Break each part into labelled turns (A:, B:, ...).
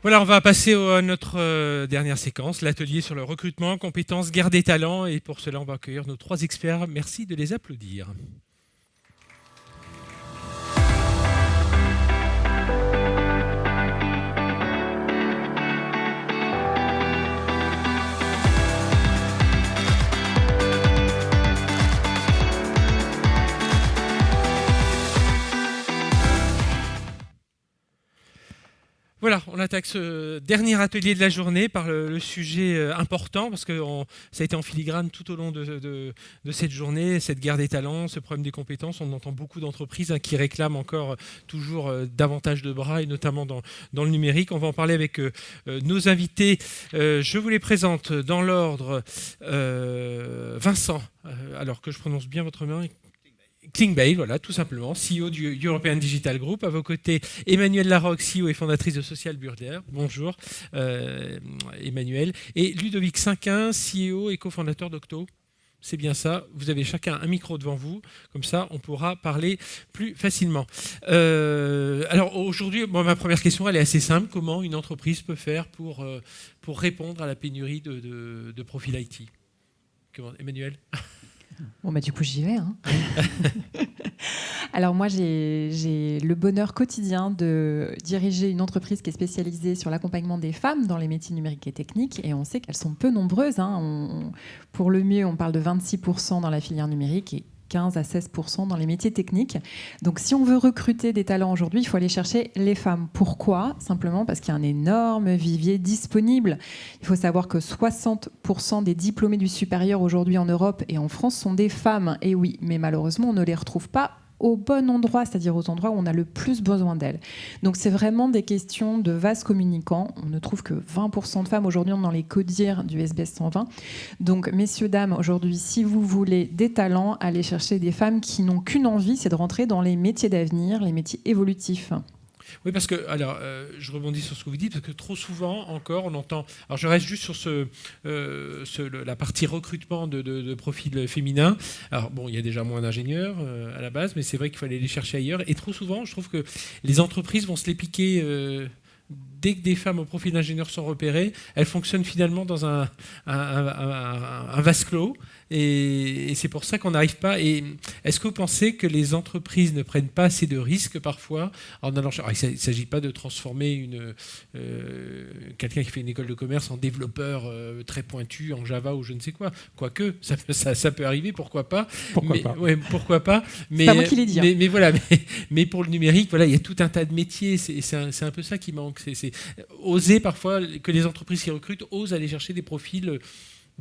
A: Voilà, on va passer à notre dernière séquence, l'atelier sur le recrutement, compétences, guerre des talents. Et pour cela, on va accueillir nos 3 experts. Merci de les applaudir. Voilà, on attaque ce dernier atelier de la journée par le sujet important, parce que ça a été en filigrane tout au long de cette journée, cette guerre des talents, ce problème des compétences. On entend beaucoup d'entreprises qui réclament encore toujours davantage de bras, et notamment dans le numérique. On va en parler avec nos invités. Je vous les présente dans l'ordre. Vincent, alors que je prononce bien votre nom. Klingbeil, voilà, tout simplement, CEO du European Digital Group. À vos côtés, Emmanuelle Larocque, CEO et fondatrice de Social Burger. Bonjour, Emmanuelle. Et Ludovic Cinquin, CEO et cofondateur d'Octo. C'est bien ça. Vous avez chacun un micro devant vous. Comme ça, on pourra parler plus facilement. Alors aujourd'hui, ma première question, elle est assez simple. Comment une entreprise peut faire pour répondre à la pénurie de profils IT? Emmanuelle?
B: Bon, du coup, j'y vais. Alors moi, j'ai le bonheur quotidien de diriger une entreprise qui est spécialisée sur l'accompagnement des femmes dans les métiers numériques et techniques. Et on sait qu'elles sont peu nombreuses. Pour le mieux, on parle de 26% dans la filière numérique et 15 à 16% dans les métiers techniques. Donc si on veut recruter des talents aujourd'hui, il faut aller chercher les femmes. Pourquoi? Simplement parce qu'il y a un énorme vivier disponible. Il faut savoir que 60% des diplômés du supérieur aujourd'hui en Europe et en France sont des femmes. Et oui, mais malheureusement, on ne les retrouve pas au bon endroit, c'est-à-dire aux endroits où on a le plus besoin d'elles. Donc c'est vraiment des questions de vases communicants. On ne trouve que 20% de femmes aujourd'hui dans les CODIR du SBS 120. Donc messieurs, dames, aujourd'hui, si vous voulez des talents, allez chercher des femmes qui n'ont qu'une envie, c'est de rentrer dans les métiers d'avenir, les métiers évolutifs.
A: Oui, parce que, alors, je rebondis sur ce que vous dites, parce que trop souvent encore, on entend. Alors, je reste juste sur la partie recrutement de profils féminins. Alors, bon, il y a déjà moins d'ingénieurs à la base, mais c'est vrai qu'il faut aller les chercher ailleurs. Et trop souvent, je trouve que les entreprises vont se les piquer. Dès que des femmes au profil d'ingénieurs sont repérées, elles fonctionnent finalement dans un vase clos. Et c'est pour ça qu'on n'arrive pas. Et est-ce que vous pensez que les entreprises ne prennent pas assez de risques parfois en allant... Alors, il ne s'agit pas de transformer quelqu'un qui fait une école de commerce en développeur très pointu en Java ou je ne sais quoi. Quoique, ça peut arriver, pourquoi pas. Pourquoi pas.
B: C'est pas moi qui l'ai dit.
A: Mais voilà. Mais pour le numérique, voilà, il y a tout un tas de métiers. C'est un peu ça qui manque. C'est oser parfois que les entreprises qui recrutent osent aller chercher des profils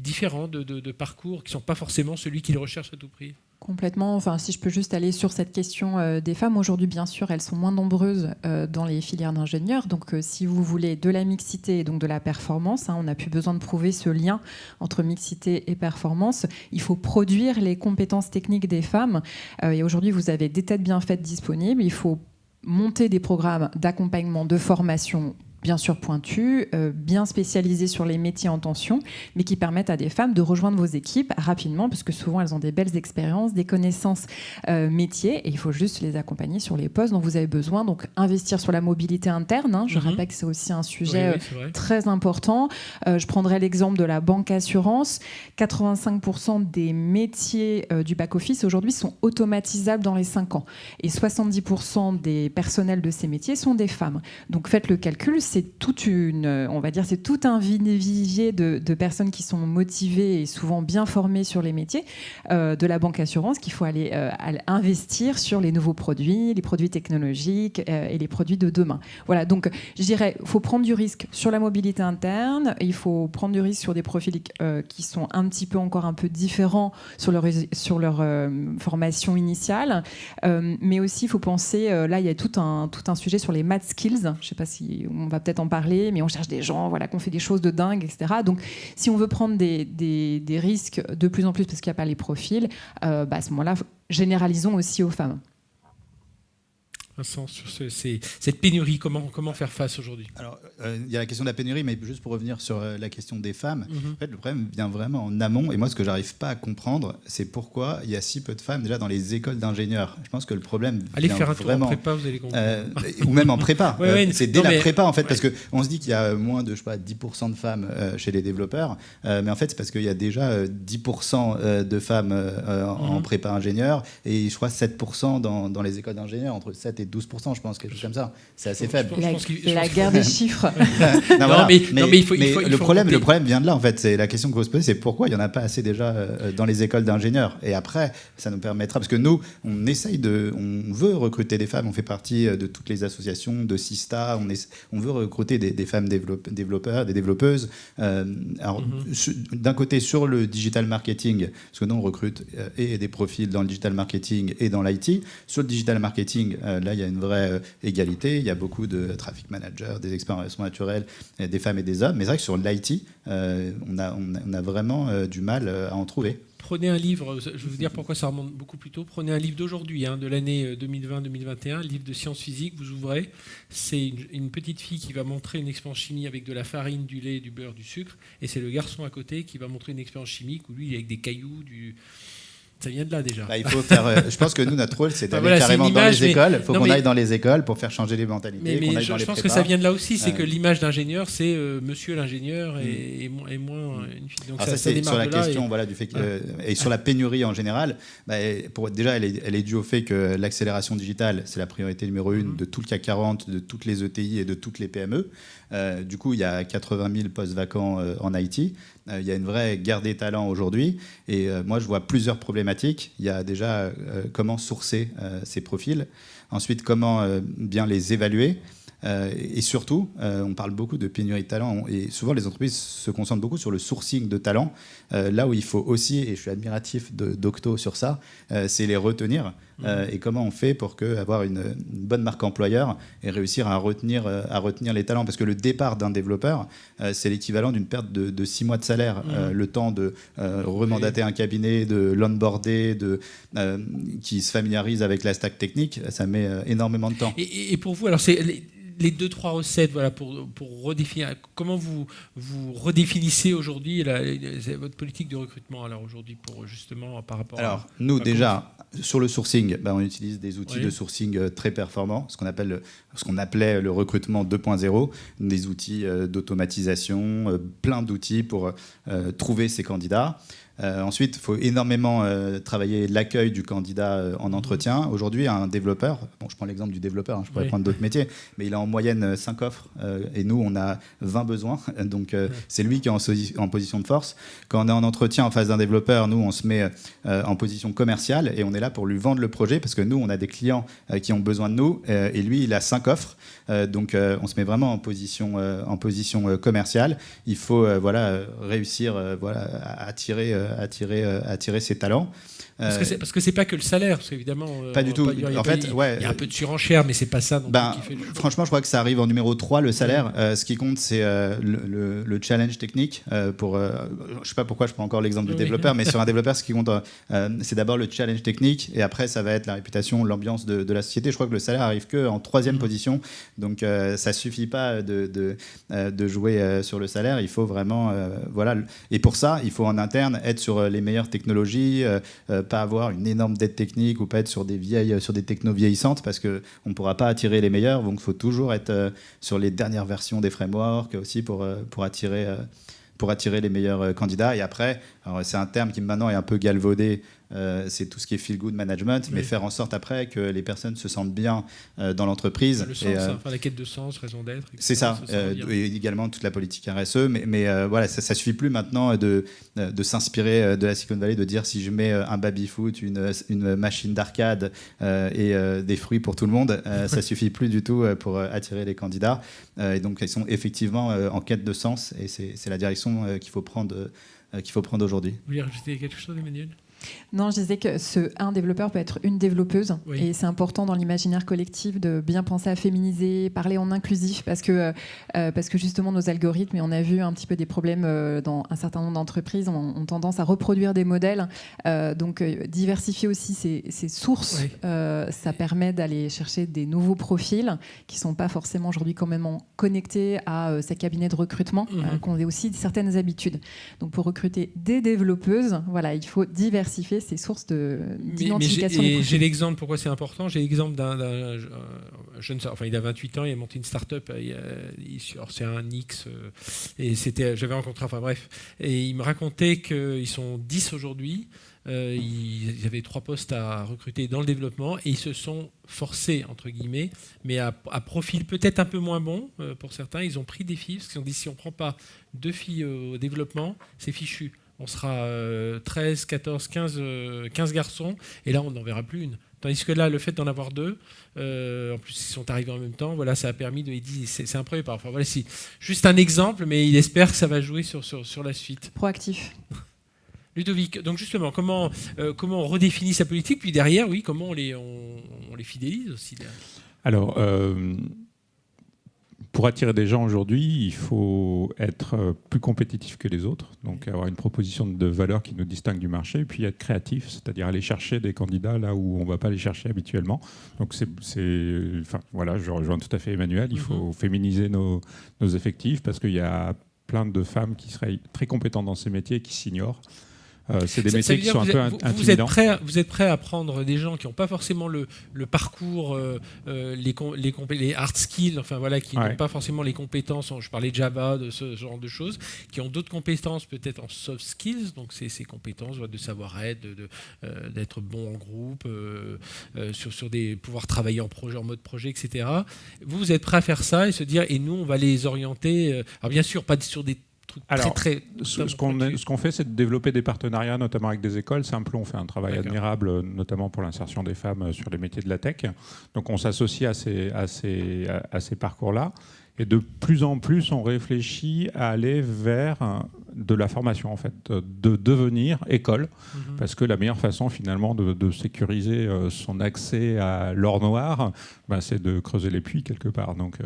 A: différents de parcours qui ne sont pas forcément celui qu'ils recherchent à tout prix.
B: Complètement. Enfin, si je peux juste aller sur cette question des femmes, aujourd'hui, bien sûr, elles sont moins nombreuses dans les filières d'ingénieurs. Donc, si vous voulez de la mixité et donc de la performance, on n'a plus besoin de prouver ce lien entre mixité et performance. Il faut produire les compétences techniques des femmes. Et aujourd'hui, vous avez des têtes bien faites disponibles. Il faut monter des programmes d'accompagnement, de formation bien sûr pointus, bien spécialisés sur les métiers en tension, mais qui permettent à des femmes de rejoindre vos équipes rapidement, parce que souvent elles ont des belles expériences, des connaissances métiers, et il faut juste les accompagner sur les postes dont vous avez besoin. Donc investir sur la mobilité interne, je rappelle que c'est aussi un sujet très important. Je prendrai l'exemple de la banque assurance. 85% des métiers du back-office aujourd'hui sont automatisables dans les 5 ans, et 70% des personnels de ces métiers sont des femmes. Donc faites le calcul, c'est tout un vivier de personnes qui sont motivées et souvent bien formées sur les métiers de la banque assurance qu'il faut aller investir sur les nouveaux produits, les produits technologiques et les produits de demain. Voilà, donc je dirais, il faut prendre du risque sur la mobilité interne, il faut prendre du risque sur des profils qui sont un peu différents sur leur formation initiale, mais aussi il faut penser, là il y a tout un sujet sur les math skills, je ne sais pas si on va peut-être en parler, mais on cherche des gens qui ont fait des choses de dingue, etc. Donc, si on veut prendre des risques de plus en plus parce qu'il n'y a pas les profils, à ce moment-là, généralisons aussi aux femmes.
A: Vincent, sur cette pénurie, comment faire face aujourd'hui?
C: Alors, il y a la question de la pénurie, mais juste pour revenir sur la question des femmes,
A: Mm-hmm.
C: en fait, le problème vient vraiment en amont. Et moi, ce que j'arrive pas à comprendre, c'est pourquoi il y a si peu de femmes déjà dans les écoles d'ingénieurs. Je pense que le problème
A: Allez
C: vient
A: faire un tour
C: vraiment
A: en prépa, vous allez comprendre.
C: ou même en prépa.
A: Ouais,
C: C'est dès la
A: mais-
C: prépa, en fait,
A: ouais.
C: parce qu'on se dit qu'il y a moins de, je sais pas, 10% de femmes chez les développeurs. Mais en fait, c'est parce qu'il y a déjà 10% de femmes en prépa ingénieur et je crois 7% dans les écoles d'ingénieurs, entre 7 et 12%, je pense, quelque chose comme ça. C'est assez faible.
A: Je pense qu'il-
B: La guerre des chiffres.
C: Non, voilà.
A: mais il faut
C: le problème
A: remonter.
C: vient de là, en fait. C'est la question qu'il faut se poser, c'est pourquoi il n'y en a pas assez déjà dans les écoles d'ingénieurs. Et après, ça nous permettra, parce que nous, on veut recruter des femmes, on fait partie de toutes les associations, de Sista, on veut recruter des femmes développeurs, des développeuses. Alors, d'un côté, sur le digital marketing, parce que nous, on recrute et des profils dans le digital marketing et dans l'IT. Sur le digital marketing, là, il y a une vraie égalité. Il y a beaucoup de traffic managers, des experts en relations naturelles, des femmes et des hommes. Mais c'est vrai que sur l'IT, on a vraiment du mal à en trouver.
A: Prenez un livre, je vais vous dire pourquoi ça remonte beaucoup plus tôt. Prenez un livre d'aujourd'hui, de l'année 2020-2021, un livre de sciences physiques, vous ouvrez. C'est une petite fille qui va montrer une expérience chimique avec de la farine, du lait, du beurre, du sucre. Et c'est le garçon à côté qui va montrer une expérience chimique où lui, il est avec des cailloux, Ça vient de là déjà.
C: Bah, il faut faire. Je pense que nous, notre rôle, c'est d'aller
A: voilà,
C: carrément
A: c'est une
C: dans
A: image,
C: les écoles. Il faut
A: non,
C: qu'on
A: mais-
C: aille dans les écoles pour faire changer les mentalités.
A: Mais
C: qu'on aille dans
A: je
C: les
A: pense que
C: prépas.
A: ça vient de là aussi, c'est
C: Ouais.
A: que l'image d'ingénieur, c'est monsieur l'ingénieur et moins une fille. Donc
C: Alors ça,
A: ça
C: c'est
A: démarre
C: sur la
A: de là
C: question voilà, du fait que, et sur la pénurie en général. Déjà, elle est due au fait que l'accélération digitale, c'est la priorité numéro une de tout le CAC 40, de toutes les ETI et de toutes les PME. Du coup, il y a 80 000 postes vacants en IT. Il y a une vraie guerre des talents aujourd'hui. Et moi, je vois plusieurs problématiques. Il y a déjà comment sourcer ces profils. Ensuite, comment bien les évaluer. Et surtout, on parle beaucoup de pénurie de talent et souvent les entreprises se concentrent beaucoup sur le sourcing de talent. Là où il faut aussi, et je suis admiratif d'Octo sur ça, c'est les retenir. Et comment on fait pour avoir une bonne marque employeur et réussir à retenir les talents. Parce que le départ d'un développeur, c'est l'équivalent d'une perte de 6 mois de salaire. Le temps de remandater un cabinet, de l'onboarder, qui se familiarise avec la stack technique, ça met énormément de temps.
A: Et pour vous, alors c'est les 2-3 recettes, voilà, pour redéfinir. Comment vous redéfinissez aujourd'hui votre politique de recrutement alors aujourd'hui pour justement par rapport
C: alors, nous déjà sur le sourcing, on utilise des outils de sourcing très performants, ce qu'on appelait le recrutement 2.0, des outils d'automatisation, plein d'outils pour trouver ces candidats. Ensuite, il faut énormément travailler l'accueil du candidat en entretien. Aujourd'hui, un développeur, je prends l'exemple du développeur, je pourrais prendre d'autres métiers, mais il a en moyenne 5 offres et nous, on a 20 besoins. Donc, c'est lui qui est en position de force. Quand on est en entretien en face d'un développeur, nous, on se met en position commerciale et on est là pour lui vendre le projet parce que nous, on a des clients qui ont besoin de nous et lui, il a 5 offres. Donc, on se met vraiment en position commerciale. Il faut réussir à attirer ses talents.
A: Parce que c'est pas que le salaire, parce qu'évidemment.
C: Pas du tout.
A: Il y a un peu de surenchère, mais c'est pas ça.
C: Franchement, je crois que ça arrive en numéro 3, le salaire. Ce qui compte, c'est le challenge technique. Je sais pas pourquoi je prends encore l'exemple du développeur, mais sur un développeur, ce qui compte, c'est d'abord le challenge technique, et après, ça va être la réputation, l'ambiance de la société. Je crois que le salaire arrive qu'en 3e position, donc ça suffit pas de jouer sur le salaire. Il faut vraiment, et pour ça, il faut en interne être sur les meilleures technologies. Pas avoir une énorme dette technique ou pas être sur des technos vieillissantes parce qu'on ne pourra pas attirer les meilleurs. Donc, il faut toujours être sur les dernières versions des frameworks aussi pour attirer les meilleurs candidats. Et après, c'est un terme qui maintenant est un peu galvaudé. C'est tout ce qui est feel good management, mais faire en sorte après que les personnes se sentent bien dans l'entreprise.
A: Le sens, la quête de sens, raison d'être.
C: C'est ça, et également toute la politique RSE. Mais ça suffit plus maintenant de s'inspirer de la Silicon Valley, de dire si je mets un baby-foot, une machine d'arcade et des fruits pour tout le monde, ça suffit plus du tout pour attirer les candidats. Et donc ils sont effectivement en quête de sens, et c'est la direction qu'il faut prendre aujourd'hui.
A: Vous voulez rajouter quelque chose, Emmanuel ?
B: Non, je disais que un développeur peut être une développeuse.
A: Oui.
B: Et c'est important dans l'imaginaire collectif de bien penser à féminiser, parler en inclusif, parce que justement nos algorithmes, et on a vu un petit peu des problèmes dans un certain nombre d'entreprises, ont tendance à reproduire des modèles. Donc diversifier aussi ses sources,
A: Oui.
B: ça permet d'aller chercher des nouveaux profils qui ne sont pas forcément aujourd'hui quand même connectés à ces cabinets de recrutement, qui ont aussi certaines habitudes. Donc pour recruter des développeuses, voilà, il faut diversifier ces sources d'identification.
A: J'ai l'exemple, pourquoi c'est important. J'ai l'exemple d'un jeune, enfin il a 28 ans, il a monté une start-up, c'est un X, et j'avais rencontré, enfin bref, et il me racontait qu'ils sont 10 aujourd'hui. Il y avait 3 postes à recruter dans le développement et ils se sont forcés, entre guillemets, mais à profil peut-être un peu moins bon pour certains. Ils ont pris des filles parce qu'ils ont dit si on ne prend pas 2 filles au développement, c'est fichu. On sera 13, 14, 15 garçons et là on n'en verra plus une. Tandis que là, le fait d'en avoir 2, en plus ils sont arrivés en même temps, voilà, ça a permis il dit c'est un premier pas. Enfin, voilà, c'est juste un exemple, mais il espère que ça va jouer sur la suite.
B: Proactif.
A: Ludovic, donc justement, comment on redéfinit sa politique, puis derrière, oui, comment on les fidélise aussi derrière.
D: Alors, pour attirer des gens aujourd'hui, il faut être plus compétitif que les autres, donc avoir une proposition de valeur qui nous distingue du marché, et puis être créatif, c'est-à-dire aller chercher des candidats là où on ne va pas les chercher habituellement. Donc voilà, je rejoins tout à fait Emmanuel, il faut féminiser nos effectifs parce qu'il y a plein de femmes qui seraient très compétentes dans ces métiers et qui s'ignorent. C'est des métiers qui sont un peu intimidants.
A: Vous êtes prêt à prendre des gens qui n'ont pas forcément le parcours, les hard skills, enfin voilà, qui n'ont pas forcément les compétences. Je parlais de Java, de ce genre de choses, qui ont d'autres compétences peut-être en soft skills, donc ces compétences de savoir-être, d'être bon en groupe, sur pouvoir travailler en mode projet, etc. Vous êtes prêt à faire ça et se dire, et nous on va les orienter. Alors bien sûr, pas sur des
D: Alors, ce qu'on fait, c'est de développer des partenariats, notamment avec des écoles. Simplon fait un travail admirable, notamment pour l'insertion des femmes sur les métiers de la tech. Donc, on s'associe à ces parcours-là. Et de plus en plus, on réfléchit à aller vers de la formation, en fait, de devenir école, parce que la meilleure façon, finalement, de sécuriser son accès à l'or noir, c'est de creuser les puits quelque part. Donc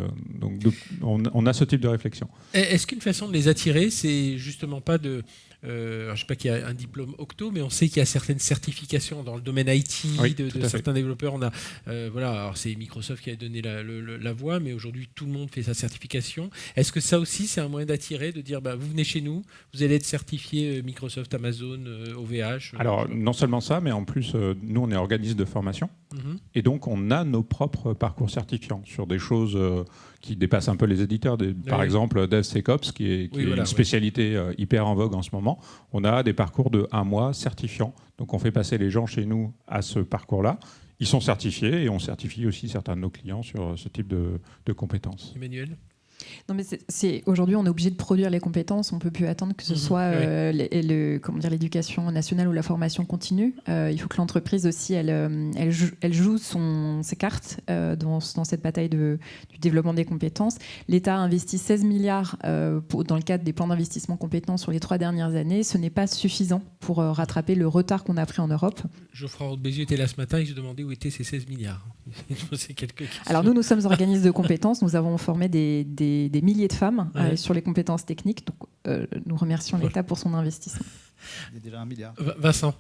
D: on a ce type de réflexion.
A: Est-ce qu'une façon de les attirer, c'est justement pas de... je ne sais pas qu'il y a un diplôme Octo, mais on sait qu'il y a certaines certifications dans le domaine IT de certains développeurs. On a, alors c'est Microsoft qui a donné la voie, mais aujourd'hui tout le monde fait sa certification. Est-ce que ça aussi c'est un moyen d'attirer, de dire vous venez chez nous, vous allez être certifié Microsoft, Amazon, OVH
D: Alors non seulement ça, mais en plus nous on est organisme de formation et donc on a nos propres parcours certifiants sur des choses qui dépassent un peu les éditeurs. Par exemple, DevSecOps, qui est une spécialité hyper en vogue en ce moment. On a des parcours de 1 mois certifiants. Donc, on fait passer les gens chez nous à ce parcours-là. Ils sont certifiés et on certifie aussi certains de nos clients sur ce type de compétences.
B: Emmanuel ? Non, mais aujourd'hui, on est obligé de produire les compétences. On ne peut plus attendre que ce soit l'éducation nationale ou la formation continue. Il faut que l'entreprise aussi, elle joue ses cartes dans cette bataille du développement des compétences. L'État a investi 16 milliards dans le cadre des plans d'investissement compétences sur les 3 dernières années. Ce n'est pas suffisant pour rattraper le retard qu'on a pris en Europe.
A: Geoffroy Roux de Bézieux était là ce matin, il se demandait où étaient ces 16 milliards.
B: Alors nous sommes organismes de compétences. Nous avons formé des milliers de femmes sur les compétences techniques. Donc, nous remercions l'État pour son investissement.
C: Il y a déjà 1 milliard.
A: Vincent.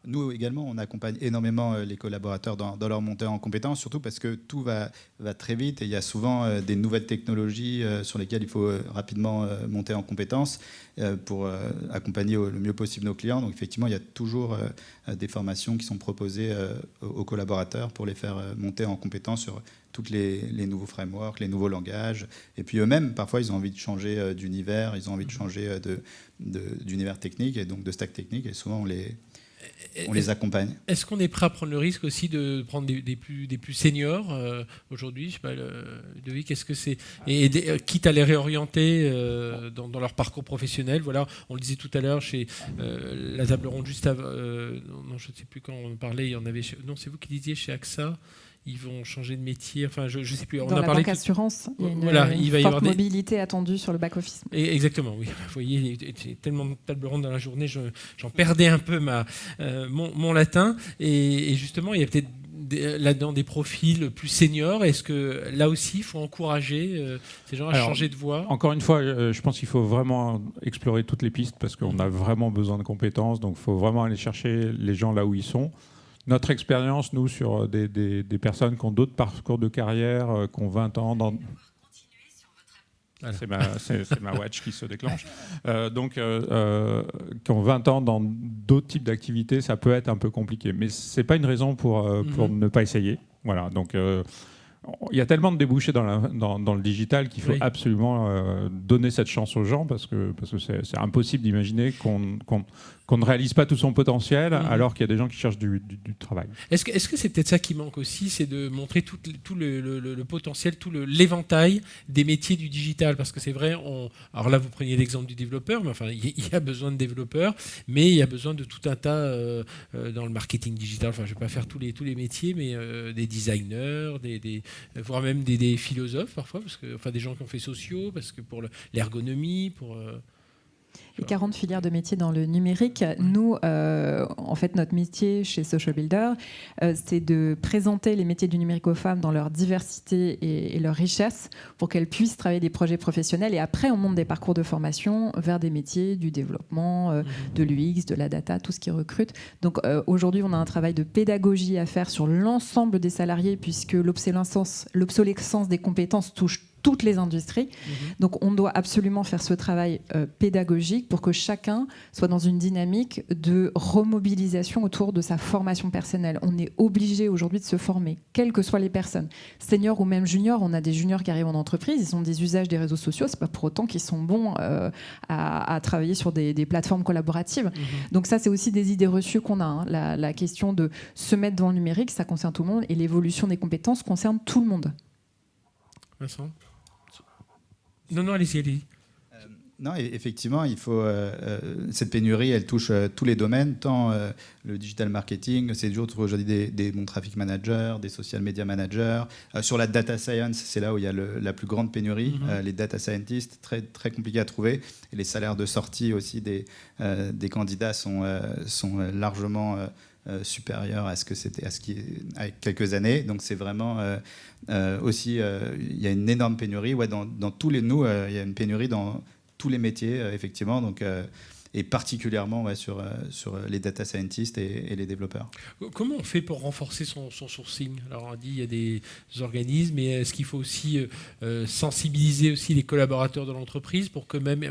C: Nous également, on accompagne énormément les collaborateurs dans leur montée en compétences, surtout parce que tout va très vite et il y a souvent des nouvelles technologies sur lesquelles il faut rapidement monter en compétences pour accompagner le mieux possible nos clients. Donc effectivement, il y a toujours des formations qui sont proposées aux collaborateurs pour les faire monter en compétences sur tous les nouveaux frameworks, les nouveaux langages. Et puis eux-mêmes, parfois, ils ont envie de changer d'univers, ils ont envie de changer d'univers technique et donc de stack technique. Et souvent, on les accompagne.
A: Est-ce qu'on est prêt à prendre le risque aussi de prendre des plus seniors aujourd'hui? Je sais pas, Ludovic, est-ce que c'est quitte à les réorienter dans leur parcours professionnel? Voilà, on le disait tout à l'heure chez la table ronde juste avant. Non, je ne sais plus quand on parlait. Il y en avait. Non, c'est vous qui disiez chez AXA. ils vont changer de métier. Enfin, je sais plus. On
B: Dans
A: a
B: la
A: parlé
B: banque assurance, il y a une
A: il va y
B: forte
A: avoir
B: mobilité attendue sur le back-office.
A: Exactement, oui. Vous voyez, il y a tellement de tables rondes dans la journée, j'en perdais un peu mon latin. Et justement, il y a peut-être là-dedans des profils plus seniors. Est-ce que là aussi, il faut encourager ces gens à changer de voie?
D: Encore une fois, je pense qu'il faut vraiment explorer toutes les pistes parce qu'on a vraiment besoin de compétences. Donc, il faut vraiment aller chercher les gens là où ils sont. Notre expérience, nous, sur des personnes qui ont d'autres parcours de carrière, qui ont 20 ans dans... Voilà. C'est ma watch qui se déclenche. Qui ont 20 ans dans d'autres types d'activités, ça peut être un peu compliqué. Mais ce n'est pas une raison pour ne pas essayer. Voilà, donc... il y a tellement de débouchés dans le digital qu'il faut absolument donner cette chance aux gens parce que c'est impossible d'imaginer qu'on ne réalise pas tout son potentiel alors qu'il y a des gens qui cherchent du travail.
A: Est-ce que c'est peut-être ça qui manque aussi, c'est de montrer tout le potentiel, tout l'éventail des métiers du digital? Parce que c'est vrai, alors là vous preniez l'exemple du développeur, mais enfin il y a besoin de développeurs, mais il y a besoin de tout un tas dans le marketing digital. Enfin je ne vais pas faire tous les métiers, mais des designers, voire même des philosophes parfois, parce que, enfin des gens qui ont fait sociaux, parce que pour l'ergonomie, pour...
B: Et 40 filières de métiers dans le numérique. Nous, en fait, notre métier chez Social Builder, c'est de présenter les métiers du numérique aux femmes dans leur diversité et leur richesse pour qu'elles puissent travailler des projets professionnels. Et après, on monte des parcours de formation vers des métiers du développement, de l'UX, de la data, tout ce qui recrute. Donc aujourd'hui, on a un travail de pédagogie à faire sur l'ensemble des salariés puisque l'obsolescence des compétences touche toutes les industries. Donc on doit absolument faire ce travail pédagogique pour que chacun soit dans une dynamique de remobilisation autour de sa formation personnelle. On est obligé aujourd'hui de se former, quelles que soient les personnes, seniors ou même juniors. On a des juniors qui arrivent en entreprise, ils ont des usages des réseaux sociaux, c'est pas pour autant qu'ils sont bons à travailler sur des plateformes collaboratives. Donc ça, c'est aussi des idées reçues qu'on a. La question de se mettre dans le numérique, ça concerne tout le monde et l'évolution des compétences concerne tout le monde.
A: Vincent ? Non, allez-y.
C: Non, effectivement, il faut cette pénurie, elle touche tous les domaines, tant le digital marketing, c'est toujours aujourd'hui des bons traffic managers, des social media managers. Sur la data science, c'est là où il y a la plus grande pénurie. Les data scientists, très, très compliqués à trouver. Et les salaires de sortie aussi des candidats sont largement supérieurs à ce que c'était à quelques années. Donc c'est vraiment aussi, il y a une énorme pénurie. Ouais, dans tous les il y a une pénurie dans tous les métiers, effectivement, donc, et particulièrement sur les data scientists et les développeurs.
A: Comment on fait pour renforcer son sourcing? Alors on dit il y a des organismes, mais est-ce qu'il faut aussi sensibiliser aussi les collaborateurs de l'entreprise pour que même les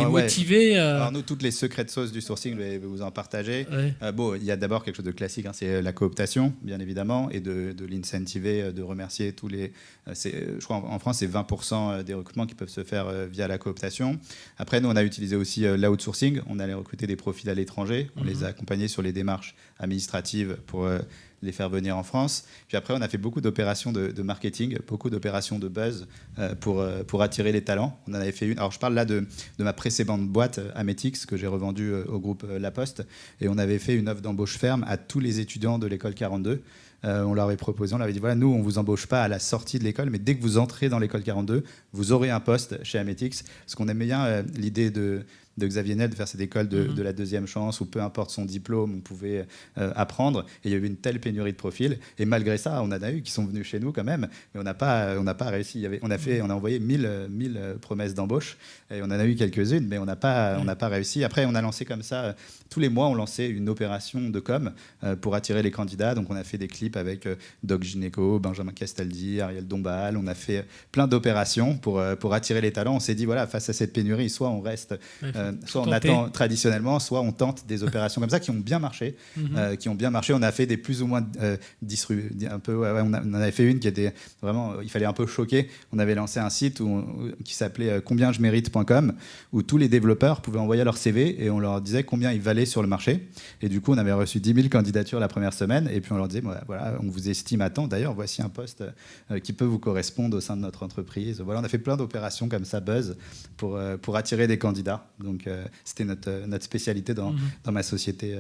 A: motiver
C: Alors nous, toutes les secrets de sauce du sourcing, je vais vous en partager. Il y a d'abord quelque chose de classique, c'est la cooptation, bien évidemment, et de l'incentiver, de remercier tous les... je crois en France, c'est 20% des recrutements qui peuvent se faire via la cooptation. Après, nous, on a utilisé aussi l'outsourcing. On allait recruter des profils à l'étranger. On les a accompagnés sur les démarches administratives pour les faire venir en France. Puis après, on a fait beaucoup d'opérations de marketing, beaucoup d'opérations de buzz pour attirer les talents. On en avait fait une. Alors, je parle là de ma précédente boîte, Ametix, que j'ai revendue au groupe La Poste. Et on avait fait une offre d'embauche ferme à tous les étudiants de l'école 42. On leur avait proposé, on leur avait dit, voilà, nous, on ne vous embauche pas à la sortie de l'école, mais dès que vous entrez dans l'école 42, vous aurez un poste chez Ametix. Parce qu'on aimait bien l'idée de Xavier Niel de faire cette école de la deuxième chance où peu importe son diplôme, on pouvait apprendre. Et il y avait une telle pénurie de profils. Et malgré ça, on en a eu qui sont venus chez nous quand même. Mais on n'a pas réussi. On a envoyé 1000 promesses d'embauche. Et on en a eu quelques-unes, mais on n'a pas réussi. Après, on a lancé comme ça, tous les mois, on lançait une opération de com pour attirer les candidats. Donc on a fait des clips avec Doc Gynéco, Benjamin Castaldi, Ariel Dombal. On a fait plein d'opérations pour attirer les talents. On s'est dit, voilà, face à cette pénurie, soit on reste... soit on attend traditionnellement, soit on tente des opérations comme ça qui ont bien marché. On a fait des plus ou moins un peu. On en avait fait une qui était vraiment. Il fallait un peu choquer. On avait lancé un site qui s'appelait combien-je-mérite.com où tous les développeurs pouvaient envoyer leur CV et on leur disait combien ils valaient sur le marché. Et du coup, on avait reçu 10 000 candidatures la première semaine et puis on leur disait voilà, on vous estime à temps. D'ailleurs, voici un poste qui peut vous correspondre au sein de notre entreprise. Voilà, on a fait plein d'opérations comme ça, buzz, pour attirer des candidats. Donc, Donc, c'était notre spécialité dans ma société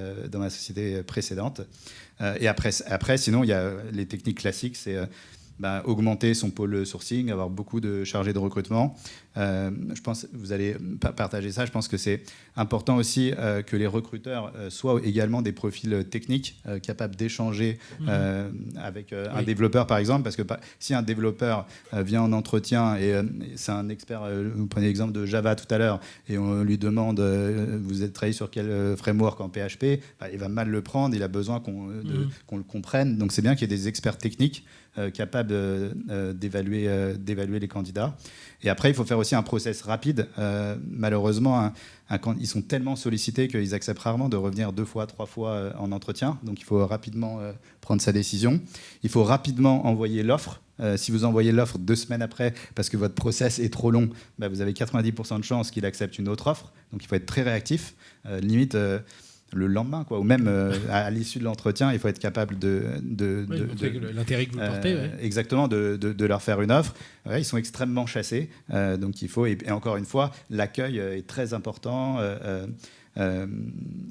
C: précédente. Et après, sinon, il y a les techniques classiques, c'est augmenter son pôle sourcing, avoir beaucoup de chargés de recrutement. Je pense que vous allez partager ça. Je pense que c'est important aussi que les recruteurs soient également des profils techniques capables d'échanger avec un développeur, par exemple. Parce que si un développeur vient en entretien et c'est un expert, vous prenez l'exemple de Java tout à l'heure, et on lui demande vous êtes travaillé sur quel framework en PHP, il va mal le prendre, il a besoin qu'on le comprenne. Donc c'est bien qu'il y ait des experts techniques capables d'évaluer les candidats. Et après, il faut faire aussi un process rapide. Malheureusement, ils sont tellement sollicités qu'ils acceptent rarement de revenir 2 fois, 3 fois en entretien. Donc, il faut rapidement prendre sa décision. Il faut rapidement envoyer l'offre. Si vous envoyez l'offre 2 semaines après, parce que votre process est trop long, vous avez 90% de chances qu'il accepte une autre offre. Donc, il faut être très réactif. Limite... le lendemain, ou même à l'issue de l'entretien, il faut être capable
A: l'intérêt que vous portez.
C: Exactement, de leur faire une offre. Ils sont extrêmement chassés, donc il faut, et encore une fois, l'accueil est très important.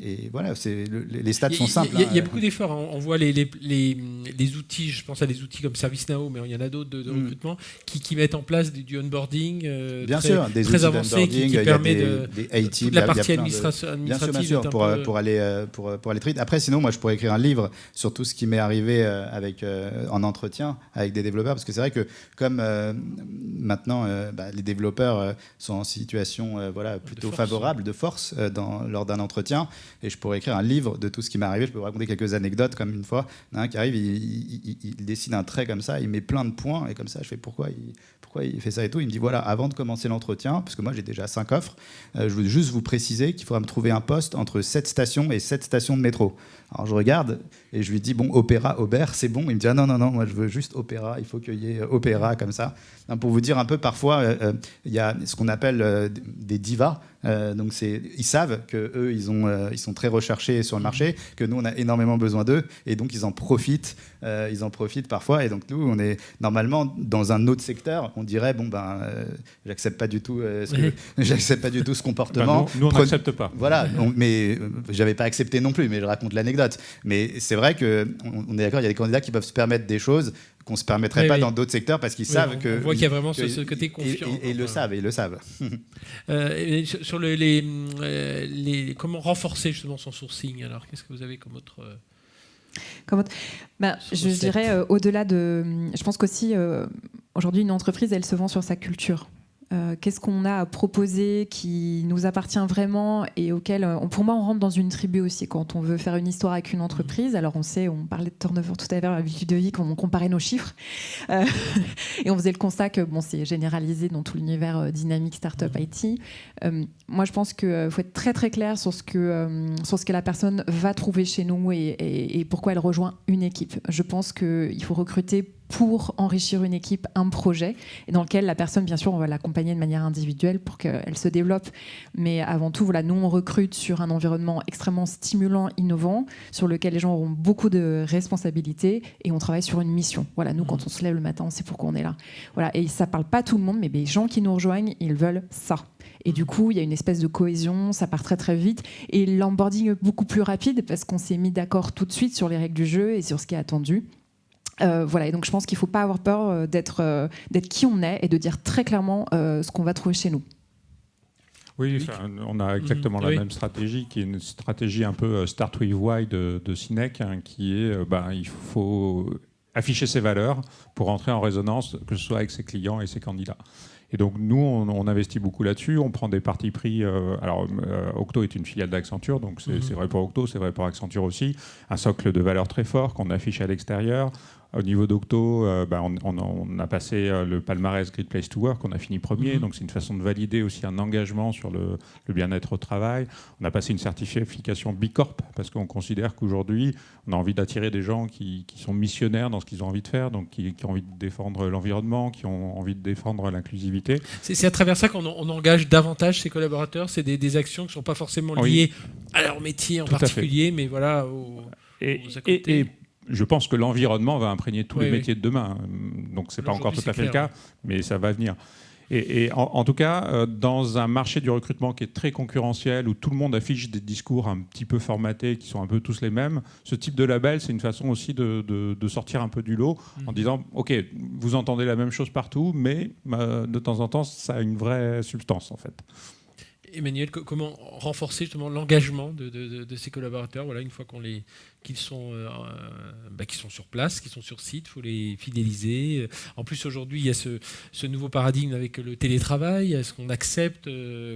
C: Et voilà, les stats sont simples.
A: Il y a beaucoup d'efforts. On voit les outils, je pense à des outils comme ServiceNow, mais il y en a d'autres de recrutement qui mettent en place du onboarding très avancé qui permet toute la partie administrative.
C: Bien sûr, pour aller très vite. Après, sinon, moi, je pourrais écrire un livre sur tout ce qui m'est arrivé en entretien avec des développeurs, parce que c'est vrai que comme maintenant, les développeurs sont en situation plutôt favorable, de force, lors d'un entretien, et je pourrais écrire un livre de tout ce qui m'est arrivé. Je peux vous raconter quelques anecdotes, comme une fois, un qui arrive, il dessine un trait comme ça, il met plein de points, et comme ça, je fais pourquoi il fait ça et tout. Il me dit voilà, avant de commencer l'entretien, parce que moi j'ai déjà 5 offres, je veux juste vous préciser qu'il faudra me trouver un poste entre 7 stations et 7 stations de métro. Alors je regarde et je lui dis bon, Opéra, Aubert, c'est bon. Il me dit non, moi je veux juste Opéra, il faut qu'il y ait Opéra comme ça. Pour vous dire un peu, parfois il y a ce qu'on appelle des divas. Donc ils savent qu'eux ils sont très recherchés sur le marché, que nous on a énormément besoin d'eux, et donc ils en profitent parfois. Et donc nous on est normalement dans un autre secteur, on dirait j'accepte pas du tout ce comportement.
D: Nous on n'accepte pas.
C: Voilà, mais j'avais pas accepté non plus, mais je raconte l'anecdote. Mais c'est vrai qu'on est d'accord, il y a des candidats qui peuvent se permettre des choses qu'on ne se permettrait pas dans d'autres secteurs, parce qu'ils savent que...
A: On voit qu'il y a vraiment ce côté confiant.
C: Et ils le savent.
A: Sur comment renforcer justement son sourcing, alors qu'est-ce que vous avez comme autre...
B: je dirais au-delà de... Je pense qu'aussi, aujourd'hui, une entreprise, elle se vend sur sa culture. Qu'est-ce qu'on a à proposer qui nous appartient vraiment et auquel, pour moi, on rentre dans une tribu aussi quand on veut faire une histoire avec une entreprise. Alors on parlait de turnover tout à l'heure, habitude de vie, quand on comparait nos chiffres. Et on faisait le constat que c'est généralisé dans tout l'univers dynamique, start-up, IT. Moi, je pense qu'il faut être très très clair sur ce que la personne va trouver chez nous et pourquoi elle rejoint une équipe. Je pense qu'il faut recruter pour enrichir une équipe, un projet, et dans lequel la personne, bien sûr, on va l'accompagner de manière individuelle pour qu'elle se développe. Mais avant tout, nous, on recrute sur un environnement extrêmement stimulant, innovant, sur lequel les gens auront beaucoup de responsabilités, et on travaille sur une mission. Nous, quand on se lève le matin, on sait pourquoi on est là. Et ça parle pas à tout le monde, mais les gens qui nous rejoignent, ils veulent ça. Et du coup, il y a une espèce de cohésion, ça part très très vite, et l'onboarding est beaucoup plus rapide parce qu'on s'est mis d'accord tout de suite sur les règles du jeu et sur ce qui est attendu. Et donc je pense qu'il ne faut pas avoir peur d'être qui on est et de dire très clairement ce qu'on va trouver chez nous.
D: Oui, on a exactement la même stratégie, qui est une stratégie un peu Start with Why de Synec, qui est il faut afficher ses valeurs pour entrer en résonance, que ce soit avec ses clients et ses candidats. Et donc nous, on investit beaucoup là-dessus, on prend des partis pris. Octo est une filiale d'Accenture, donc c'est vrai pour Octo, c'est vrai pour Accenture aussi. Un socle de valeurs très fort qu'on affiche à l'extérieur. Au niveau d'Octo, on a passé le palmarès Great Place to Work, on a fini premier, donc c'est une façon de valider aussi un engagement sur le bien-être au travail. On a passé une certification B Corp, parce qu'on considère qu'aujourd'hui, on a envie d'attirer des gens qui sont missionnaires dans ce qu'ils ont envie de faire, donc qui ont envie de défendre l'environnement, qui ont envie de défendre l'inclusivité.
A: C'est à travers ça qu'on engage davantage ses collaborateurs, c'est des actions qui ne sont pas forcément liées à leur métier en particulier, mais voilà, aux à côté.
D: Et je pense que l'environnement va imprégner tous les métiers de demain. Donc, ce n'est pas encore tout à fait le cas, mais ça va venir. Et en tout cas, dans un marché du recrutement qui est très concurrentiel, où tout le monde affiche des discours un petit peu formatés, qui sont un peu tous les mêmes, ce type de label, c'est une façon aussi de sortir un peu du lot, en disant, OK, vous entendez la même chose partout, mais de temps en temps, ça a une vraie substance, en fait.
A: Emmanuel, comment renforcer justement l'engagement de ces collaborateurs, voilà, une fois qu'ils sont sur place, qu'ils sont sur site, il faut les fidéliser. En plus, aujourd'hui, il y a ce nouveau paradigme avec le télétravail. Est-ce qu'on accepte,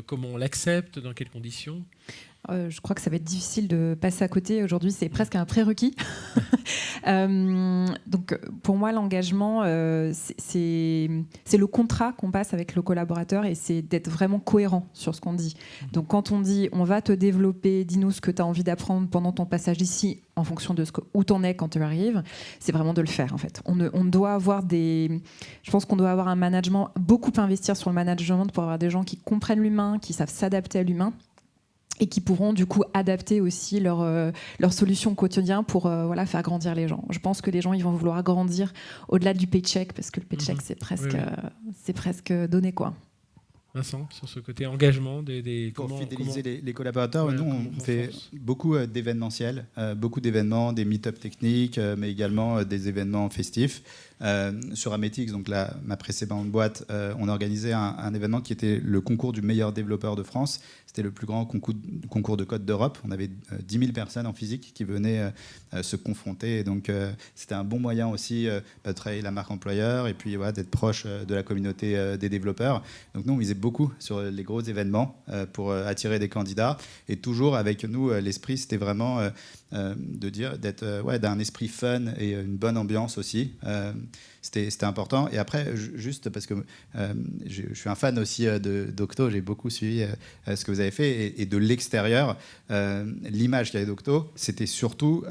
A: comment on l'accepte, dans quelles conditions ?
B: Je crois que ça va être difficile de passer à côté. Aujourd'hui, c'est presque un prérequis. Donc, pour moi, l'engagement, c'est le contrat qu'on passe avec le collaborateur et c'est d'être vraiment cohérent sur ce qu'on dit. Donc, quand on dit « on va te développer, dis-nous ce que tu as envie d'apprendre pendant ton passage ici en fonction de où tu en es quand tu arrives », c'est vraiment de le faire, en fait. On doit avoir je pense qu'on doit avoir un management, beaucoup investir sur le management pour avoir des gens qui comprennent l'humain, qui savent s'adapter à l'humain, et qui pourront du coup adapter aussi leur solution au quotidien pour faire grandir les gens. Je pense que les gens ils vont vouloir grandir au-delà du paycheck, parce que le paycheck c'est presque donné, quoi.
A: Vincent, sur ce côté engagement
C: pour fidéliser les collaborateurs, nous on fait beaucoup d'événementiels, beaucoup d'événements, des meet-up techniques, mais également des événements festifs. Sur Ametix, donc ma précédente boîte, on organisait un événement qui était le concours du meilleur développeur de France. C'était le plus grand concours de code d'Europe. On avait 10 000 personnes en physique qui venaient se confronter. Et donc, c'était un bon moyen aussi de travailler la marque employeur et puis d'être proche de la communauté des développeurs. Donc, nous, on misait beaucoup sur les gros événements pour attirer des candidats. Et toujours avec nous, l'esprit, c'était vraiment d'être d'un esprit fun et une bonne ambiance aussi. C'était important. Et après, juste parce que je suis un fan aussi d'Octo, j'ai beaucoup suivi ce que vous avez fait. Et de l'extérieur, l'image qu'avait d'Octo, c'était surtout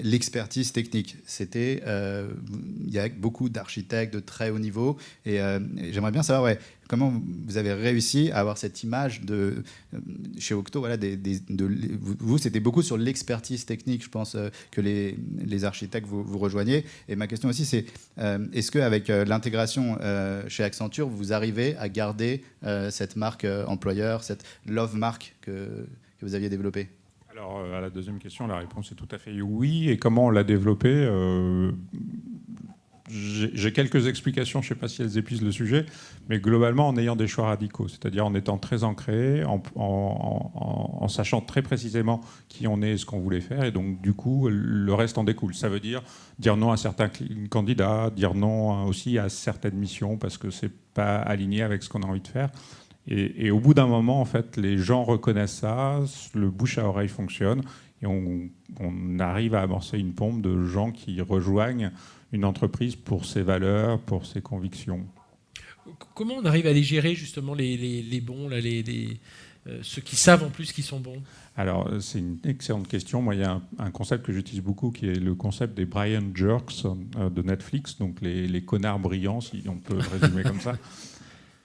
C: l'expertise technique. Il y a beaucoup d'architectes de très haut niveau. Et j'aimerais bien savoir comment vous avez réussi à avoir cette image chez Octo. Vous, c'était beaucoup sur l'expertise technique, je pense, que les architectes vous rejoignez. Et ma question aussi, c'est est-ce qu'avec l'intégration chez Accenture, vous arrivez à garder cette marque employeur, cette love marque que vous aviez développée ?
D: Alors, à la deuxième question, la réponse est tout à fait oui. Et comment on l'a développé j'ai quelques explications, je ne sais pas si elles épuisent le sujet, mais globalement en ayant des choix radicaux, c'est-à-dire en étant très ancré, en sachant très précisément qui on est et ce qu'on voulait faire, et donc du coup le reste en découle. Ça veut dire non à certains candidats, dire non aussi à certaines missions parce que ce n'est pas aligné avec ce qu'on a envie de faire. Et au bout d'un moment, en fait, les gens reconnaissent ça, le bouche à oreille fonctionne, et on arrive à amorcer une pompe de gens qui rejoignent une entreprise pour ses valeurs, pour ses convictions.
A: Comment on arrive à les gérer, justement, les bons, ceux qui savent en plus qu'ils sont bons ?
D: Alors, c'est une excellente question. Moi, il y a un concept que j'utilise beaucoup qui est le concept des Brian Jerks de Netflix, donc les connards brillants, si on peut résumer comme ça.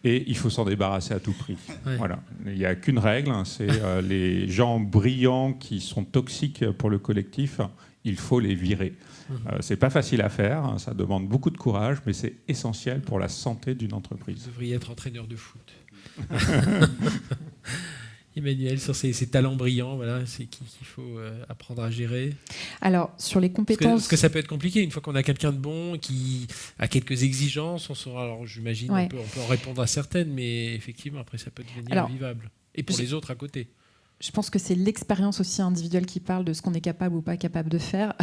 D: Et il faut s'en débarrasser à tout prix. Ouais. Voilà. Il n'y a qu'une règle, c'est les gens brillants qui sont toxiques pour le collectif, il faut les virer. C'est pas facile à faire, ça demande beaucoup de courage, mais c'est essentiel pour la santé d'une entreprise.
A: Vous devriez être entraîneur de foot. Emmanuel, sur ces talents brillants, c'est qu'il faut apprendre à gérer.
B: Alors, sur les compétences...
A: Parce que ça peut être compliqué, une fois qu'on a quelqu'un de bon, qui a quelques exigences, alors j'imagine on peut en répondre à certaines, mais effectivement, après, ça peut devenir invivable. Et pour les autres à côté.
B: Je pense que c'est l'expérience aussi individuelle qui parle de ce qu'on est capable ou pas capable de faire.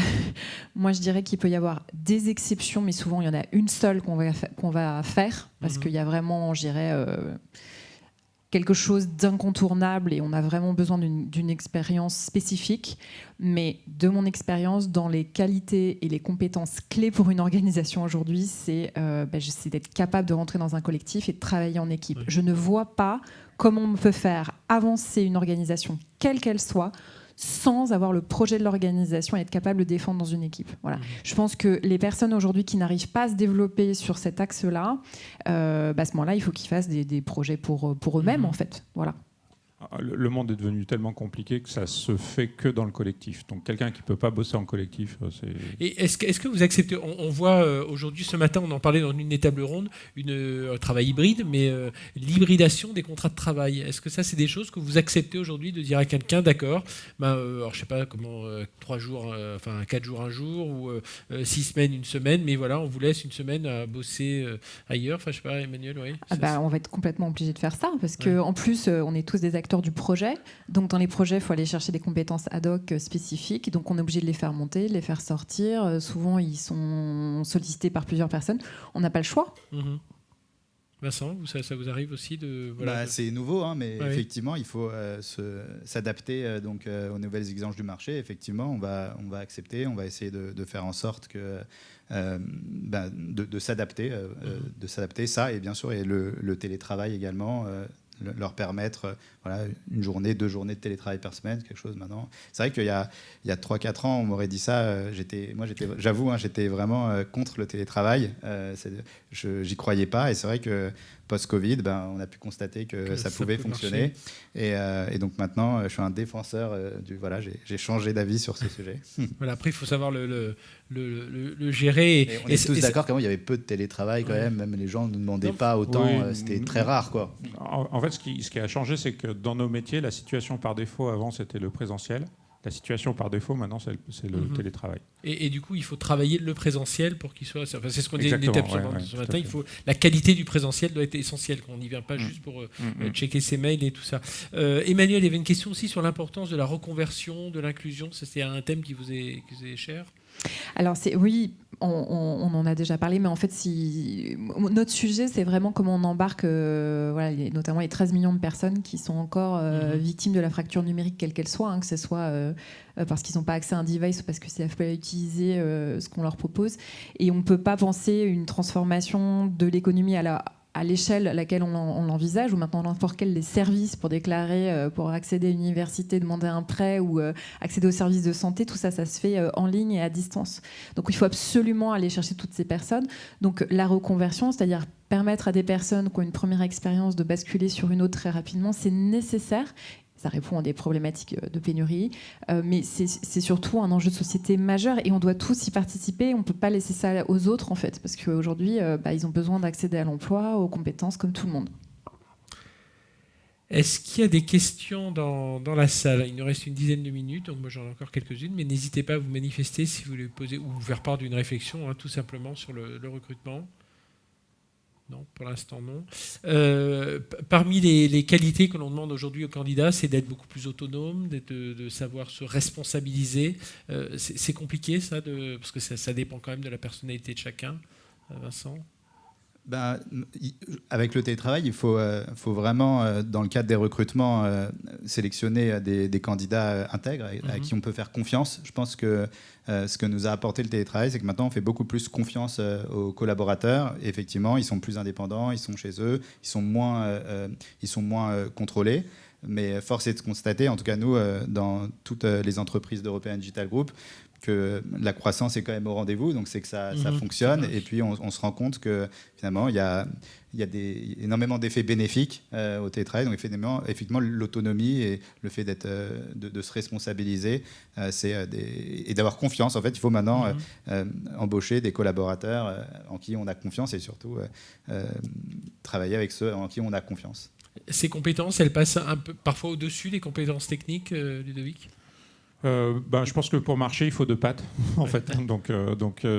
B: Moi, je dirais qu'il peut y avoir des exceptions, mais souvent, il y en a une seule qu'on va faire, parce qu'il y a vraiment, je dirais... quelque chose d'incontournable et on a vraiment besoin d'une expérience spécifique. Mais de mon expérience, dans les qualités et les compétences clés pour une organisation aujourd'hui, c'est d'être capable de rentrer dans un collectif et de travailler en équipe. Oui. Je ne vois pas comment on peut faire avancer une organisation, quelle qu'elle soit, sans avoir le projet de l'organisation et être capable de défendre dans une équipe. Voilà. Je pense que les personnes aujourd'hui qui n'arrivent pas à se développer sur cet axe-là, à ce moment-là, il faut qu'ils fassent des projets pour eux-mêmes, en fait. Voilà.
D: le monde est devenu tellement compliqué que ça se fait que dans le collectif. Donc quelqu'un qui ne peut pas bosser en collectif, c'est...
A: Et est-ce que vous acceptez, on voit aujourd'hui, ce matin, on en parlait dans une des tables rondes, un travail hybride, mais l'hybridation des contrats de travail. Est-ce que ça, c'est des choses que vous acceptez aujourd'hui, de dire à quelqu'un, d'accord, alors je ne sais pas comment, 3 jours, 4 jours un jour, ou 6 semaines une semaine, mais voilà, on vous laisse une semaine à bosser ailleurs. Enfin, je ne sais pas, Emmanuel, oui.
B: On va être complètement obligé de faire ça, parce qu'en plus, on est tous des acteurs du projet. Donc dans les projets, il faut aller chercher des compétences ad hoc spécifiques. Donc on est obligé de les faire monter, de les faire sortir. Souvent, ils sont sollicités par plusieurs personnes. On n'a pas le choix.
A: Vincent, ça vous arrive aussi de...
C: C'est nouveau, mais effectivement, il faut s'adapter aux nouvelles exigences du marché. Effectivement, on va accepter, on va essayer de faire en sorte que... de s'adapter, ça, et bien sûr, et le télétravail également, leur permettre une journée, 2 journées de télétravail par semaine, quelque chose maintenant. C'est vrai qu'il y a 3-4 ans, on m'aurait dit ça, j'avoue, j'étais vraiment contre le télétravail, j'y croyais pas, et c'est vrai que post-Covid, on a pu constater que ça pouvait fonctionner, et donc maintenant, je suis un défenseur j'ai changé d'avis sur ce sujet.
A: Après, il faut savoir le gérer.
C: Et on est tous d'accord qu'avant, il y avait peu de télétravail quand même les gens ne demandaient pas autant, c'était très rare, quoi.
D: En fait, ce qui a changé, c'est que dans nos métiers, la situation par défaut, avant, c'était le présentiel. La situation par défaut, maintenant, c'est le télétravail.
A: Et du coup, il faut travailler le présentiel pour qu'il soit... c'est ce qu'on disait
D: une étape
A: ce matin. La qualité du présentiel doit être essentielle. On n'y vient pas juste pour checker ses mails et tout ça. Emmanuel, il y avait une question aussi sur l'importance de la reconversion, de l'inclusion. C'est un thème qui vous est cher.
B: Alors oui, on en a déjà parlé, mais en fait, notre sujet, c'est vraiment comment on embarque, notamment les 13 millions de personnes qui sont encore victimes de la fracture numérique, quelle qu'elle soit, que ce soit parce qu'ils n'ont pas accès à un device ou parce qu'ils ne savent pas utiliser ce qu'on leur propose. Et on ne peut pas penser une transformation de l'économie à l'échelle à laquelle on l'envisage, ou maintenant n'importe quel des services pour déclarer, pour accéder à une université, demander un prêt ou accéder aux services de santé, tout ça, ça se fait en ligne et à distance. Donc il faut absolument aller chercher toutes ces personnes. Donc la reconversion, c'est-à-dire permettre à des personnes qui ont une première expérience de basculer sur une autre très rapidement, c'est nécessaire. Ça répond à des problématiques de pénurie, mais c'est surtout un enjeu de société majeur et on doit tous y participer. On ne peut pas laisser ça aux autres, en fait, parce qu'aujourd'hui, ils ont besoin d'accéder à l'emploi, aux compétences, comme tout le monde.
A: Est-ce qu'il y a des questions dans la salle ? Il nous reste une dizaine de minutes, donc moi j'en ai encore quelques-unes, mais n'hésitez pas à vous manifester si vous voulez poser ou vous faire part d'une réflexion, tout simplement, sur le recrutement. Non, pour l'instant non. Parmi les qualités que l'on demande aujourd'hui aux candidats, c'est d'être beaucoup plus autonome, de savoir se responsabiliser. C'est compliqué ça, parce que ça dépend quand même de la personnalité de chacun. Vincent ?
C: Avec le télétravail, il faut vraiment, dans le cadre des recrutements, sélectionner des candidats intègres à qui on peut faire confiance. Je pense que ce que nous a apporté le télétravail, c'est que maintenant on fait beaucoup plus confiance aux collaborateurs. Et effectivement, ils sont plus indépendants, ils sont chez eux, ils sont moins contrôlés. Mais force est de constater, en tout cas nous, dans toutes les entreprises d'European Digital Group, que la croissance est quand même au rendez-vous, donc c'est que ça fonctionne. Et puis on se rend compte que finalement il y a énormément d'effets bénéfiques au télétravail. Donc effectivement l'autonomie et le fait de se responsabiliser, et d'avoir confiance. En fait, il faut maintenant embaucher des collaborateurs en qui on a confiance et surtout travailler avec ceux en qui on a confiance.
A: Ces compétences, elles passent un peu parfois au-dessus des compétences techniques, Ludovic ?
D: Je pense que pour marcher, il faut 2 pattes, en fait. Donc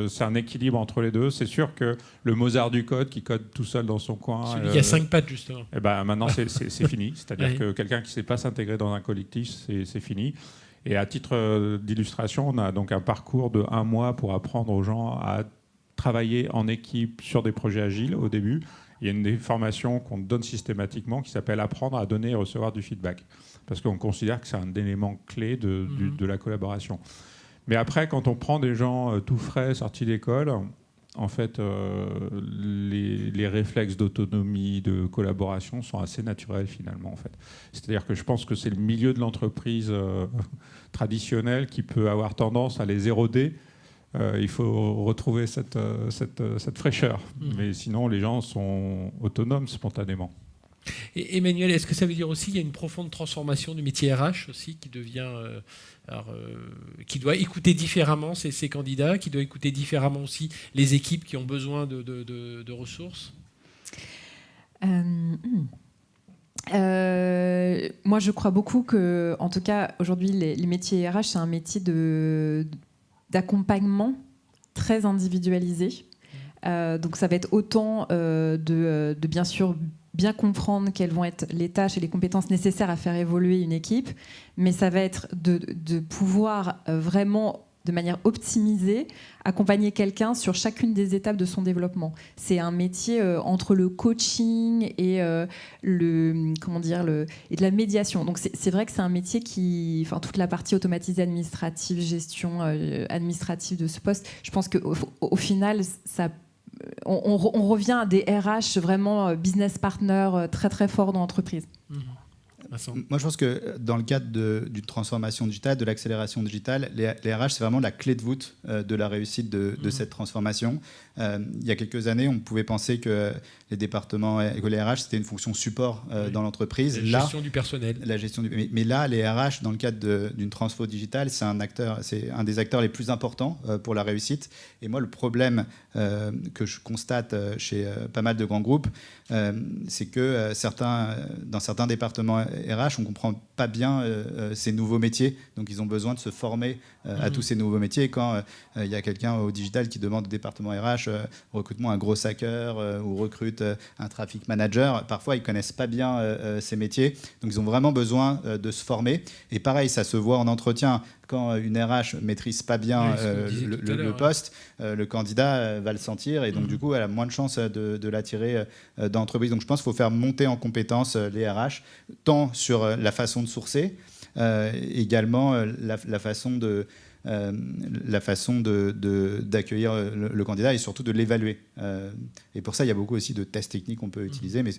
D: c'est un équilibre entre les deux. C'est sûr que le Mozart du code qui code tout seul dans son coin...
A: Celui qui a 5 pattes, justement.
D: Maintenant, c'est fini. C'est-à-dire que quelqu'un qui ne sait pas s'intégrer dans un collectif, c'est fini. Et à titre d'illustration, on a donc un parcours de 1 mois pour apprendre aux gens à travailler en équipe sur des projets agiles au début. Il y a une des formations qu'on donne systématiquement qui s'appelle « Apprendre à donner et recevoir du feedback ». Parce qu'on considère que c'est un élément clé de la collaboration. Mais après, quand on prend des gens tout frais, sortis d'école, en fait, les réflexes d'autonomie, de collaboration sont assez naturels finalement. En fait. C'est-à-dire que je pense que c'est le milieu de l'entreprise traditionnelle qui peut avoir tendance à les éroder. Il faut retrouver cette fraîcheur. Mais sinon, les gens sont autonomes spontanément.
A: Et Emmanuel, est-ce que ça veut dire aussi qu'il y a une profonde transformation du métier RH aussi qui devient, qui doit écouter différemment ses candidats, qui doit écouter différemment aussi les équipes qui ont besoin de ressources?
B: Moi, je crois beaucoup que, en tout cas, aujourd'hui, les métiers RH, c'est un métier d'accompagnement très individualisé. Donc, ça va être autant de bien sûr bien comprendre quelles vont être les tâches et les compétences nécessaires à faire évoluer une équipe, mais ça va être de pouvoir vraiment, de manière optimisée, accompagner quelqu'un sur chacune des étapes de son développement. C'est un métier entre le coaching et et de la médiation. Donc c'est vrai que c'est un métier toute la partie automatisée administrative, gestion administrative de ce poste, je pense qu'au final, on revient à des RH vraiment business partners très très forts dans l'entreprise.
C: Moi, je pense que dans le cadre d'une transformation digitale, de l'accélération digitale, les RH, c'est vraiment la clé de voûte de la réussite de cette transformation. Il y a quelques années, on pouvait penser que les départements et que les RH, c'était une fonction support dans l'entreprise.
A: La gestion du personnel.
C: Mais là, les RH, dans le cadre d'une transfo digitale, c'est un des acteurs les plus importants pour la réussite. Et moi, le problème que je constate chez pas mal de grands groupes, c'est que dans certains départements RH, on ne comprend pas bien ces nouveaux métiers. Donc, ils ont besoin de se former à tous ces nouveaux métiers. Et quand il y a quelqu'un au digital qui demande au département RH, recrutement un gros hacker ou recrute un traffic manager, parfois, ils ne connaissent pas bien ces métiers. Donc, ils ont vraiment besoin de se former. Et pareil, ça se voit en entretien. Quand une RH ne maîtrise pas bien le poste, le candidat va le sentir et donc du coup elle a moins de chances de l'attirer dans l'entreprise. Donc je pense qu'il faut faire monter en compétence les RH, tant sur la façon de sourcer, également la façon d'accueillir le candidat et surtout de l'évaluer. Et pour ça, il y a beaucoup aussi de tests techniques qu'on peut utiliser, mais je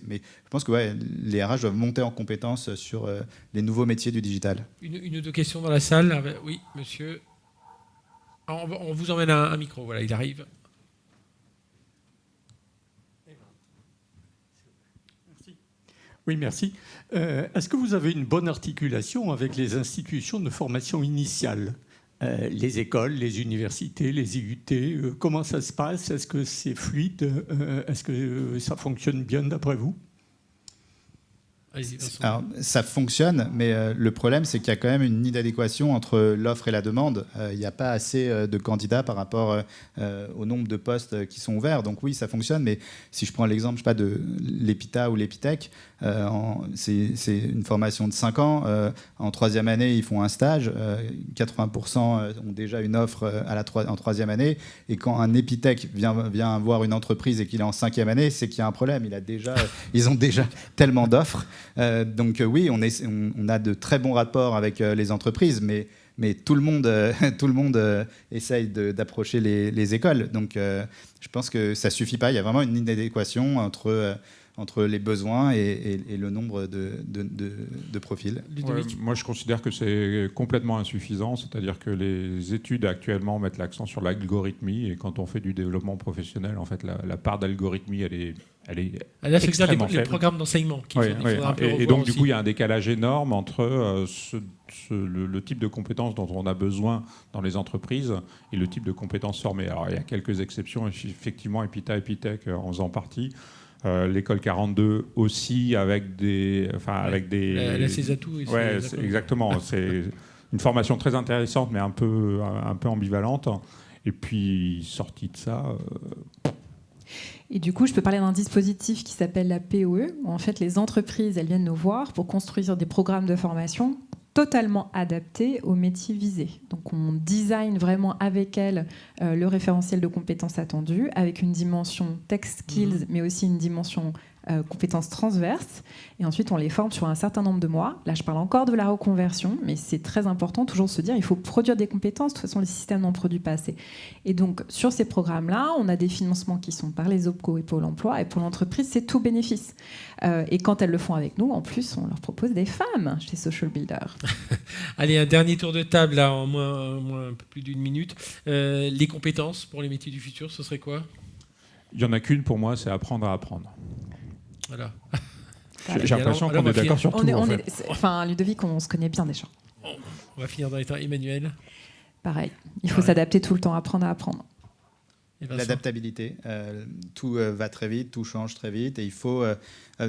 C: pense que les RH doivent monter en compétence sur les nouveaux métiers du digital.
A: Une ou deux questions dans la salle. Oui, monsieur. On vous emmène un micro, voilà, il arrive.
E: Oui, merci. Est-ce que vous avez une bonne articulation avec les institutions de formation initiale ? Les écoles, les universités, les IUT, comment ça se passe? Est-ce que c'est fluide? Est-ce que ça fonctionne bien d'après vous?
C: Alors, ça fonctionne, mais le problème, c'est qu'il y a quand même une inadéquation entre l'offre et la demande. Il n'y a pas assez de candidats par rapport au nombre de postes qui sont ouverts. Donc oui, ça fonctionne, mais si je prends l'exemple, je sais pas, de l'EPITA ou l'EPITech, c'est une formation de 5 ans. En 3e année, ils font un stage. 80% ont déjà une offre en 3e année. Et quand un EPITech vient voir une entreprise et qu'il est en 5e année, c'est qu'il y a un problème. Ils ont déjà tellement d'offres. Donc oui, on a de très bons rapports avec les entreprises, mais tout le monde essaye d'approcher les écoles. Donc je pense que ça ne suffit pas. Il y a vraiment une inadéquation entre les besoins et le nombre de profils.
D: Ouais, moi, je considère que c'est complètement insuffisant. C'est-à-dire que les études actuellement mettent l'accent sur l'algorithmie. Et quand on fait du développement professionnel, en fait, la part d'algorithmie, elle est extrêmement faible.
A: Les programmes d'enseignement.
D: Et donc, du coup, il y a un décalage énorme entre le type de compétences dont on a besoin dans les entreprises et le type de compétences formées. Alors, il y a quelques exceptions. Effectivement, EPITA, EPITech en faisant partie. L'école 42 aussi avec des...
A: Elle a ses atouts.
D: Exactement. C'est une formation très intéressante, mais un peu ambivalente. Et puis, sortie de ça...
B: Et du coup, je peux parler d'un dispositif qui s'appelle la POE, où en fait les entreprises, elles viennent nous voir pour construire des programmes de formation totalement adaptés aux métiers visés. Donc on design vraiment avec elles le référentiel de compétences attendues, avec une dimension tech skills, mais aussi une dimension compétences transverses. Et ensuite, on les forme sur un certain nombre de mois. Là, je parle encore de la reconversion, mais c'est très important, toujours se dire, il faut produire des compétences. De toute façon, les systèmes n'en produisent pas assez. Et donc, sur ces programmes-là, on a des financements qui sont par les OPCO et Pôle emploi. Et pour l'entreprise, c'est tout bénéfice. Et quand elles le font avec nous, en plus, on leur propose des femmes chez Social Builder.
A: Allez, un dernier tour de table, là, en un peu plus d'une minute. Les compétences pour les métiers du futur, ce serait quoi ?
D: Il n'y en a qu'une pour moi, c'est apprendre à apprendre.
A: Voilà.
D: J'ai l'impression qu'on est d'accord sur tout.
B: Enfin, Ludovic, on se connaît bien déjà.
A: On va finir dans les temps. Emmanuel.
B: Pareil, il faut s'adapter tout le temps, apprendre à apprendre.
C: L'adaptabilité, tout va très vite, tout change très vite, et il faut,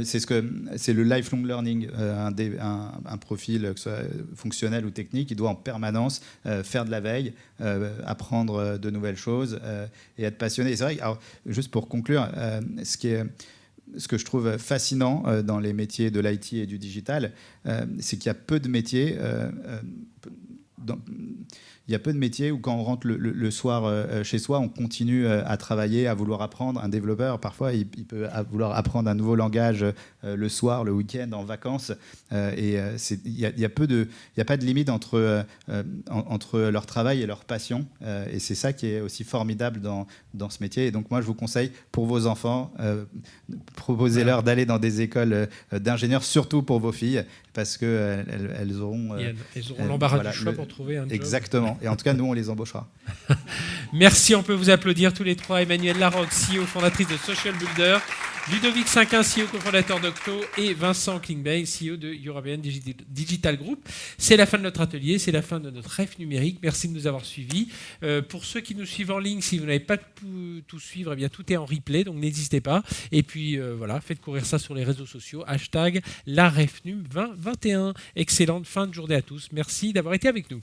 C: c'est le lifelong learning, un profil que ce soit fonctionnel ou technique, il doit en permanence faire de la veille, apprendre de nouvelles choses et être passionné. Et c'est vrai, alors, juste pour conclure, ce que je trouve fascinant dans les métiers de l'IT et du digital, c'est qu'il y a peu de métiers. Il y a peu de métiers où quand on rentre le soir chez soi, on continue à travailler, à vouloir apprendre. Un développeur, parfois, il peut vouloir apprendre un nouveau langage le soir, le week-end, en vacances. Il n'y a pas de limite entre leur travail et leur passion. Et c'est ça qui est aussi formidable dans ce métier. Et donc moi, je vous conseille, pour vos enfants, proposez-leur d'aller dans des écoles d'ingénieurs, surtout pour vos filles, parce qu'elles auront...
A: elles auront l'embarras du choix pour trouver un job.
C: Exactement. Et en tout cas, nous, on les embauchera.
A: Merci, on peut vous applaudir tous les trois. Emmanuelle Larocque, CEO, fondatrice de Social Builder, Ludovic Cinquin, CEO, cofondateur d'Octo, et Vincent Klingbeil, CEO de European Digital Group. C'est la fin de notre atelier, c'est la fin de notre REF numérique. Merci de nous avoir suivis. Pour ceux qui nous suivent en ligne, si vous n'avez pas pu tout suivre, eh bien, tout est en replay, donc n'hésitez pas. Et puis voilà, faites courir ça sur les réseaux sociaux. #LaRefNum2021. Excellente fin de journée à tous. Merci d'avoir été avec nous.